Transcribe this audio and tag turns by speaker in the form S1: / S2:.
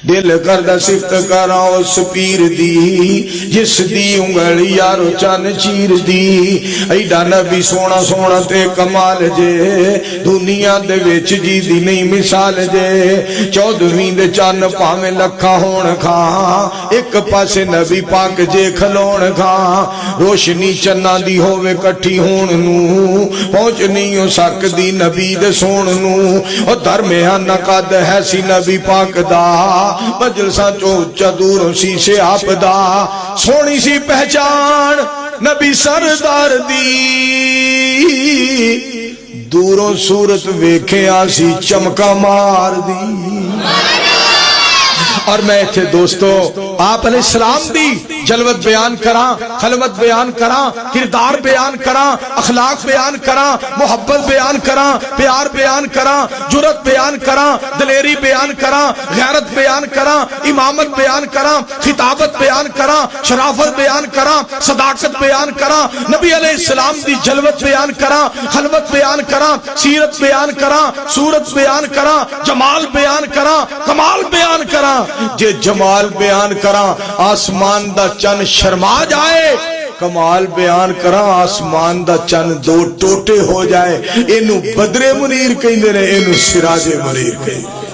S1: دل کردا صفت کراں اس پیر دی جس دی انگل یارو چن چیر دی ایڈا نبی سونا سونا تے کمال جے دنیا دے وچ جی دی نہیں مثال جے 14ویں دے چن پاویں لکھاں ہون کھاں ایک پاسے نبی پاک جے کھلون کھاں روشنی چناں دی ہووے کٹھی ہون نو پہنچ نہیں ہو سکدی نبی دے سون نو او درمیان قد ہے سی نبی پاک دا مجلساں چو اچا دوروں سی سے آپ دا سونی سی پہچان نبی سردار دی دوروں صورت ویکھے آسی چمکا مار دی اور میں تھے دوستو آپ علیہ السلام دی جلوت بیان کراں خلوت بیان کراں کردار بیان کراں اخلاق بیان کراں محبت بیان کراں پیار بیان کراں جرت بیان کراں دلیری بیان کراں غیرت بیان کراں امامت بیان کراں خطابت بیان کراں شرافت بیان کراں صداقت بیان کراں نبی علیہ السلام دی جلوت بیان کراں خلوت بیان کراں سیرت بیان کراں صورت بیان کراں جمال بیان کراں کمال بیان کراں جے جمال بیان کراں آسمان دا چن شرما جائے کمال بیان کراں آسمان دا چن دو ٹوٹے ہو جائے اینو بدر منیر کہیں دے رہے اینو سراج منیر کہیں